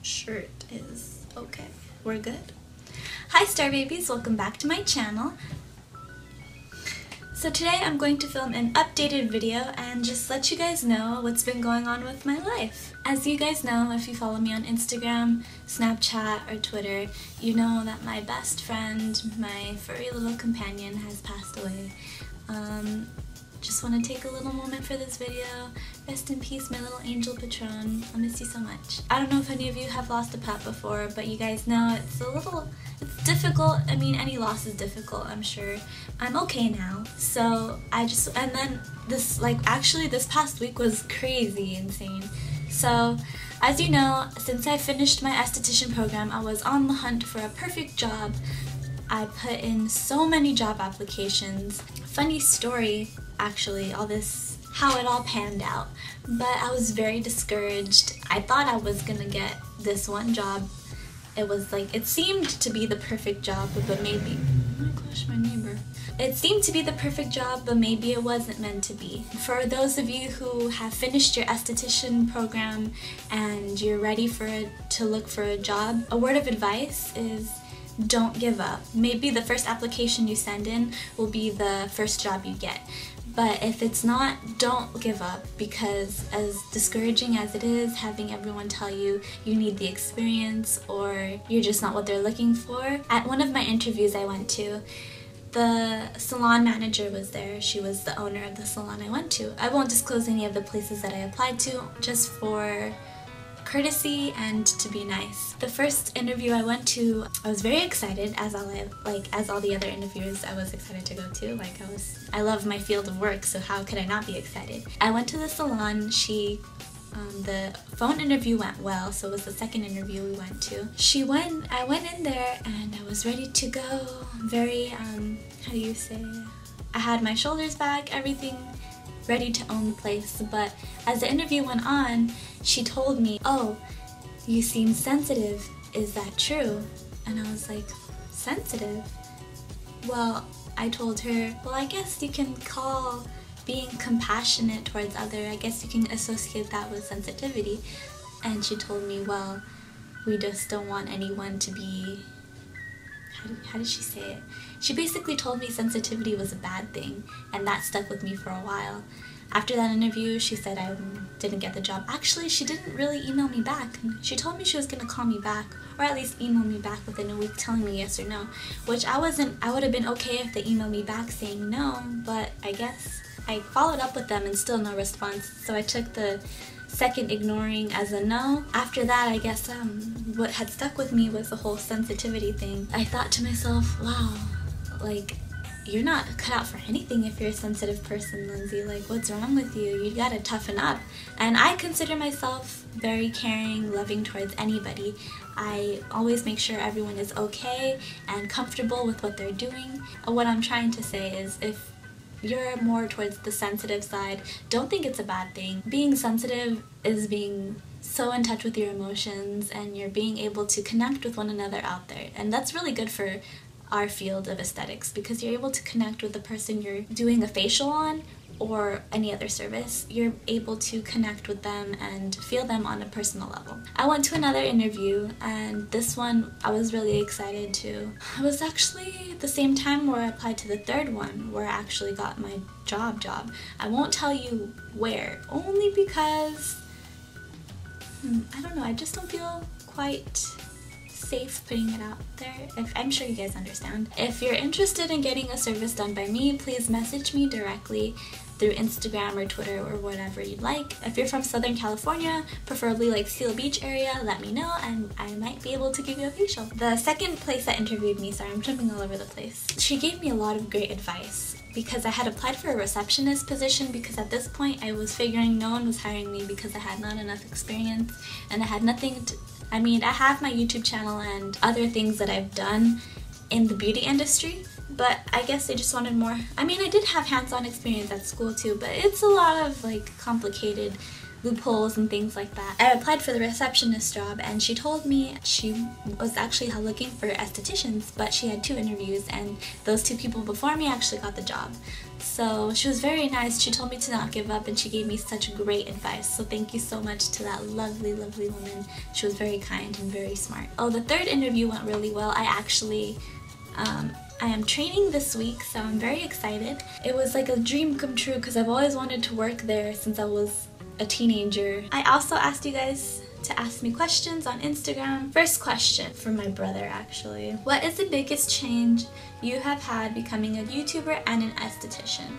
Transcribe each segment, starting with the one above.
shirt is okay. We're good. Hi Star Babies, welcome back to my channel. So today I'm going to film an updated video and just let you guys know what's been going on with my life. As you guys know, if you follow me on Instagram, Snapchat, or Twitter, you know that my best friend, my furry little companion, has passed away. Just want to take a little moment for this video. Rest in peace, my little angel patron. I'll miss you so much. I don't know if any of you have lost a pet before, but you guys know it's difficult. I mean, any loss is difficult, I'm sure. I'm okay now. So and then this past week was crazy insane. So as you know, since I finished my esthetician program, I was on the hunt for a perfect job. I put in so many job applications. Funny story, actually, how it all panned out. But I was very discouraged. I thought I was gonna get this one job. It seemed to be the perfect job, but maybe, oh my gosh, my neighbor. It seemed to be the perfect job, but maybe it wasn't meant to be. For those of you who have finished your esthetician program and you're ready to look for a job, a word of advice is don't give up. Maybe the first application you send in will be the first job you get. But if it's not, don't give up, because as discouraging as it is having everyone tell you you need the experience or you're just not what they're looking for, at one of my interviews I went to, the salon manager was there. She was the owner of the salon I went to. I won't disclose any of the places that I applied to, just for courtesy and to be nice. The first interview I went to, I was very excited, as all the other interviews I was excited to go to. I love my field of work, so how could I not be excited? I went to the salon. The phone interview went well, so it was the second interview we went to. I went in there and I was ready to go. Very, how do you say? I had my shoulders back, everything ready to own the place, but as the interview went on, she told me, "Oh, you seem sensitive, is that true?" And I was like, sensitive? Well, I told her, well, I guess you can call being compassionate towards others, I guess you can associate that with sensitivity. And she told me, well, we just don't want anyone to be, how did she say it? She basically told me sensitivity was a bad thing, and that stuck with me for a while. After that interview, she said I didn't get the job. Actually, she didn't really email me back. She told me she was going to call me back, or at least email me back within a week telling me yes or no, which I would have been okay if they emailed me back saying no, but I guess I followed up with them and still no response, so I took the second ignoring as a no. After that, I guess what had stuck with me was the whole sensitivity thing. I thought to myself, wow, you're not cut out for anything if you're a sensitive person, Lindsey. What's wrong with you? You gotta toughen up. And I consider myself very caring, loving towards anybody. I always make sure everyone is okay and comfortable with what they're doing. What I'm trying to say is, if you're more towards the sensitive side, don't think it's a bad thing. Being sensitive is being so in touch with your emotions, and you're being able to connect with one another out there. And that's really good for our field of aesthetics, because you're able to connect with the person you're doing a facial on or any other service. You're able to connect with them and feel them on a personal level. I went to another interview, and this one I was really excited to. It was actually the same time where I applied to the third one, where I actually got my job. I won't tell you where, only because I don't know, I just don't feel quite safe putting it out there. I'm sure you guys understand. If you're interested in getting a service done by me, please message me directly through Instagram or Twitter or whatever you'd like. If you're from Southern California, preferably Seal Beach area, let me know and I might be able to give you a facial. The second place that interviewed me, sorry, I'm jumping all over the place, she gave me a lot of great advice, because I had applied for a receptionist position, because at this point I was figuring no one was hiring me because I had not enough experience and I had nothing to, I have my YouTube channel and other things that I've done in the beauty industry, but I guess they just wanted more. I did have hands-on experience at school too, but it's a lot of complicated loopholes and things like that. I applied for the receptionist job, and she told me she was actually looking for estheticians, but she had 2 interviews, and those 2 people before me actually got the job. So she was very nice. She told me to not give up, and she gave me such great advice. So thank you so much to that lovely, lovely woman. She was very kind and very smart. Oh, the 3rd interview went really well. I am training this week, so I'm very excited. It was like a dream come true because I've always wanted to work there since I was a teenager. I also asked you guys to ask me questions on Instagram. First question from my brother, actually. What is the biggest change you have had becoming a YouTuber and an esthetician?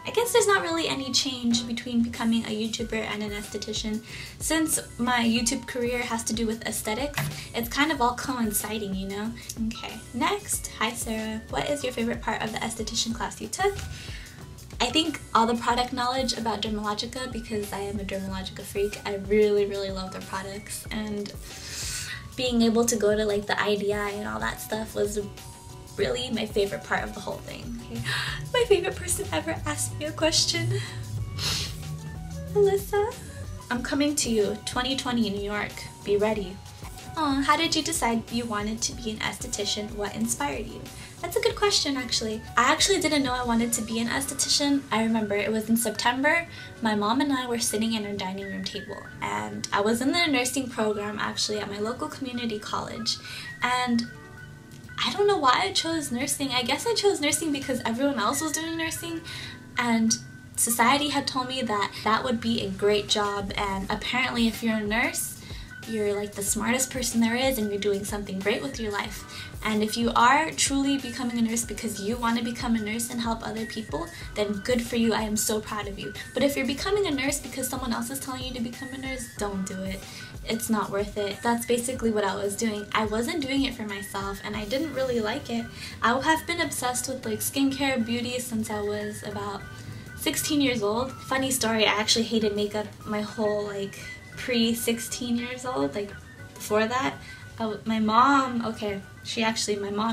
I guess there's not really any change between becoming a YouTuber and an esthetician. Since my YouTube career has to do with aesthetics, it's kind of all coinciding, you know? Okay, next. Hi Sarah. What is your favorite part of the esthetician class you took? I think all the product knowledge about Dermalogica, because I am a Dermalogica freak. I really, really love their products, and being able to go to like the IDI and all that stuff was really my favorite part of the whole thing. Okay. My favorite person ever asked me a question. Alyssa. I'm coming to you, 2020 New York. Be ready. Oh, how did you decide you wanted to be an esthetician? What inspired you? That's a good question, actually. I actually didn't know I wanted to be an esthetician. I remember it was in September. My mom and I were sitting at our dining room table, and I was in the nursing program actually at my local community college, and I don't know why I chose nursing. I guess I chose nursing because everyone else was doing nursing, and society had told me that that would be a great job, and apparently if you're a nurse, you're like the smartest person there is and you're doing something great with your life. And if you are truly becoming a nurse because you want to become a nurse and help other people, then good for you. I am so proud of you. But if you're becoming a nurse because someone else is telling you to become a nurse, don't do it. It's not worth it. That's basically what I was doing. I wasn't doing it for myself, and I didn't really like it. I have been obsessed with like skincare, beauty since I was about 16 years old. Funny story, I actually hated makeup my whole like pre-16 years old. Like before that, my mom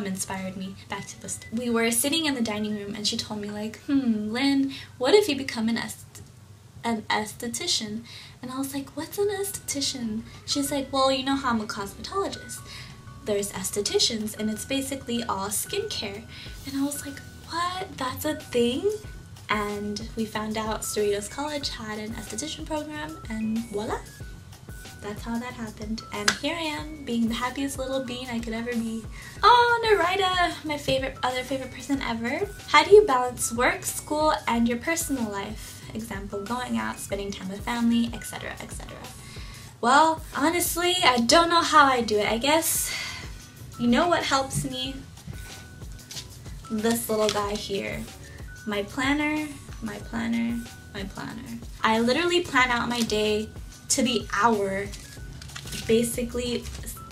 inspired me. Back to this. We were sitting in the dining room and she told me like, Lynn, what if you become an esthetician? And I was like, what's an esthetician? She's like, well, you know how I'm a cosmetologist. There's estheticians, and it's basically all skincare. And I was like, what? That's a thing? And we found out Cerritos College had an esthetician program, and voila! That's how that happened. And here I am, being the happiest little bean I could ever be. Oh, Narita, my other favorite person ever. How do you balance work, school, and your personal life? Example, going out, spending time with family, etc., etc. Well, honestly, I don't know how I do it. I guess, you know what helps me? This little guy here. My planner, my planner, my planner. I literally plan out my day to the hour, basically,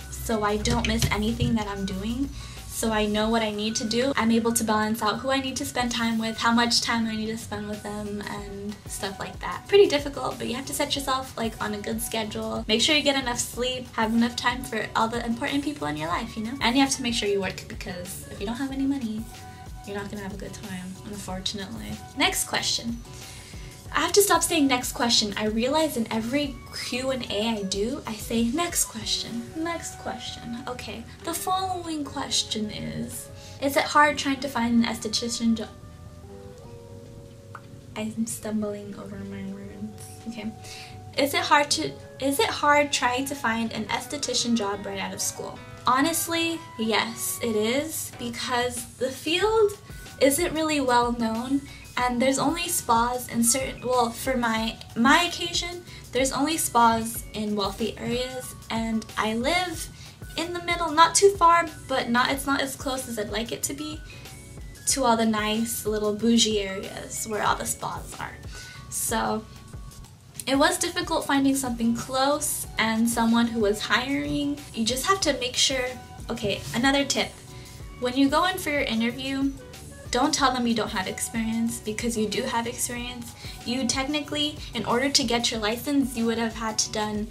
so I don't miss anything that I'm doing. So I know what I need to do. I'm able to balance out who I need to spend time with, how much time I need to spend with them, and stuff like that. Pretty difficult, but you have to set yourself like on a good schedule. Make sure you get enough sleep, have enough time for all the important people in your life, you know? And you have to make sure you work, because if you don't have any money, you're not gonna have a good time, unfortunately. Next question. I have to stop saying next question. I realize in every Q&A I do, I say next question, next question. Okay, the following question is it hard trying to find an esthetician job? I'm stumbling over my words. Okay. Is it hard trying to find an esthetician job right out of school? Honestly, yes, it is, because the field isn't really well known, and there's only spas in certain, well, for my occasion, there's only spas in wealthy areas, and I live in the middle, not too far, but it's not as close as I'd like it to be, to all the nice little bougie areas where all the spas are. So it was difficult finding something close and someone who was hiring. You just have to make sure. Okay, another tip. When you go in for your interview, don't tell them you don't have experience, because you do have experience. You technically, in order to get your license, you would have had to done,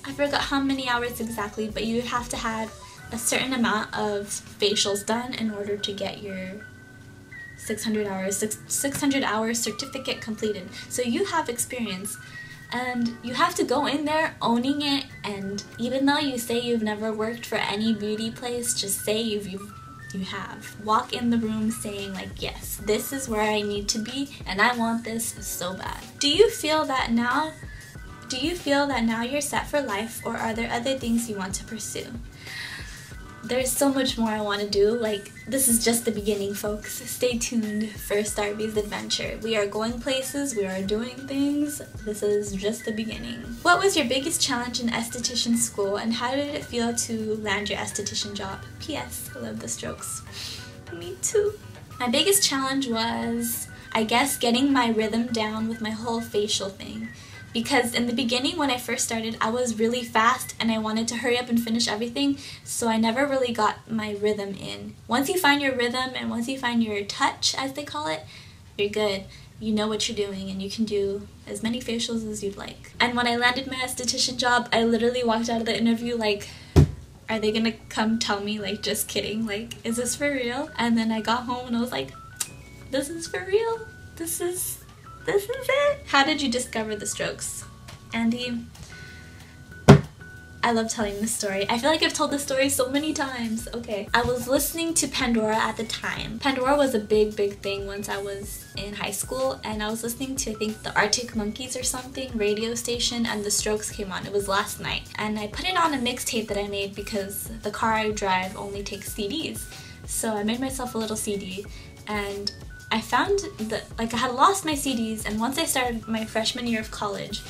I forgot how many hours exactly, but you would have to have a certain amount of facials done in order to get your 600 hours certificate completed. So you have experience. and you have to go in there owning it, and even though you say you've never worked for any beauty place, just say you have. Walk in the room saying like, yes, this is where I need to be and I want this so bad. Do you feel that now you're set for life, or are there other things you want to pursue? There's so much more I want to do. Like, this is just the beginning, folks. Stay tuned for Starbies adventure. We are going places, we are doing things. This is just the beginning. What was your biggest challenge in esthetician school, and how did it feel to land your esthetician job? P.S. I love the strokes. Me too. My biggest challenge was, I guess, getting my rhythm down with my whole facial thing. Because in the beginning, when I first started, I was really fast and I wanted to hurry up and finish everything, so I never really got my rhythm in. Once you find your rhythm and once you find your touch, as they call it, you're good. You know what you're doing and you can do as many facials as you'd like. And when I landed my esthetician job, I literally walked out of the interview like, are they gonna come tell me, like, just kidding? Like, is this for real? And then I got home and I was like, this is for real? This is it? How did you discover the strokes? Andy, I love telling this story. I feel like I've told this story so many times. Okay, I was listening to Pandora at the time. Pandora was a big thing once I was in high school, and I was listening to, I think, the Arctic Monkeys or something radio station, and the Strokes came on. It was last night, and I put it on a mixtape that I made because the car I drive only takes CDs. So I made myself a little CD, and I found that, like, I had lost my CDs, and once I started my freshman year of college,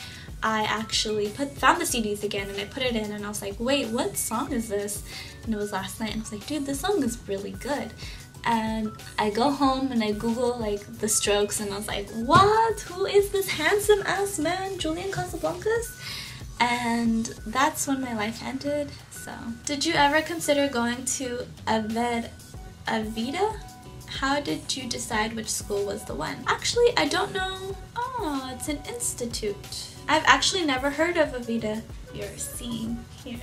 I actually found the CDs again, and I put it in, and I was like, wait, what song is this? And it was last night, and I was like, dude, this song is really good. And I go home and I Google, like, the Strokes, and I was like, what? Who is this handsome ass man, Julian Casablancas? And that's when my life ended. So, did you ever consider going to Aveda? How did you decide which school was the one? Actually, I don't know. Oh, it's an institute. I've actually never heard of Aveda. You're seeing here.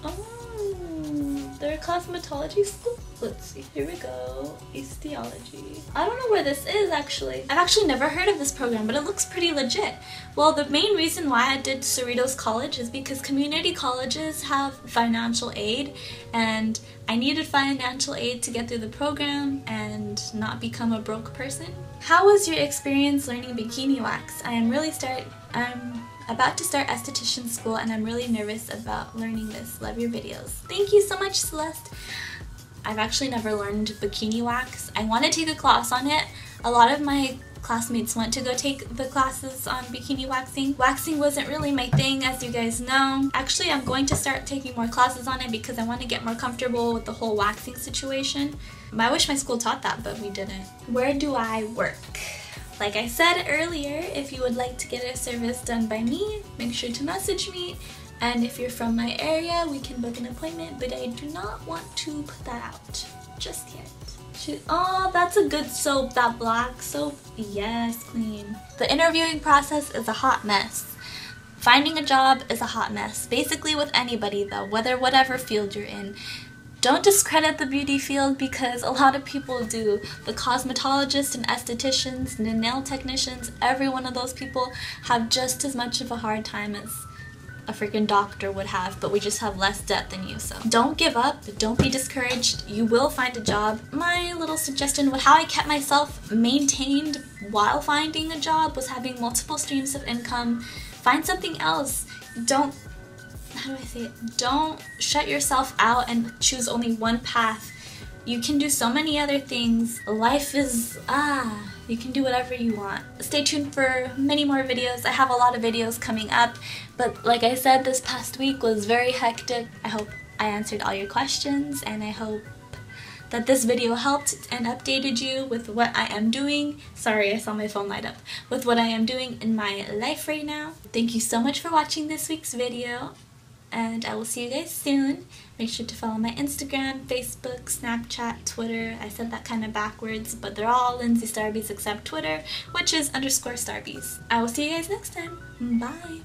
Oh, they're a cosmetology school? Let's see, here we go. Osteology. I don't know where this is, actually. I've actually never heard of this program, but it looks pretty legit. Well, the main reason why I did Cerritos College is because community colleges have financial aid, and I needed financial aid to get through the program and not become a broke person. How was your experience learning bikini wax? I'm about to start esthetician school, and I'm really nervous about learning this. Love your videos. Thank you so much, Celeste. I've actually never learned bikini wax. I want to take a class on it. A lot of my classmates went to go take the classes on bikini waxing. Waxing wasn't really my thing, as you guys know. Actually, I'm going to start taking more classes on it because I want to get more comfortable with the whole waxing situation. I wish my school taught that, but we didn't. Where do I work? Like I said earlier, if you would like to get a service done by me, make sure to message me. And if you're from my area, we can book an appointment, but I do not want to put that out just yet. Oh, that's a good soap, that black soap. Yes, queen. The interviewing process is a hot mess. Finding a job is a hot mess. Basically with anybody though, whatever field you're in. Don't discredit the beauty field because a lot of people do. The cosmetologists and estheticians and the nail technicians, every one of those people have just as much of a hard time as a freaking doctor would have, but we just have less debt than you. So don't give up, don't be discouraged, you will find a job. My little suggestion with how I kept myself maintained while finding a job was having multiple streams of income. Find something else. Don't, how do I say it? Don't shut yourself out and choose only one path. You can do so many other things. Life is, you can do whatever you want. Stay tuned for many more videos. I have a lot of videos coming up, but like I said, this past week was very hectic. I hope I answered all your questions, and I hope that this video helped and updated you with what I am doing. Sorry, I saw my phone light up. With what I am doing in my life right now. Thank you so much for watching this week's video, and I will see you guys soon. Make sure to follow my Instagram, Facebook, Snapchat, Twitter. I said that kind of backwards, but they're all LindseyStarbies except Twitter, which is _starbies. I will see you guys next time. Bye!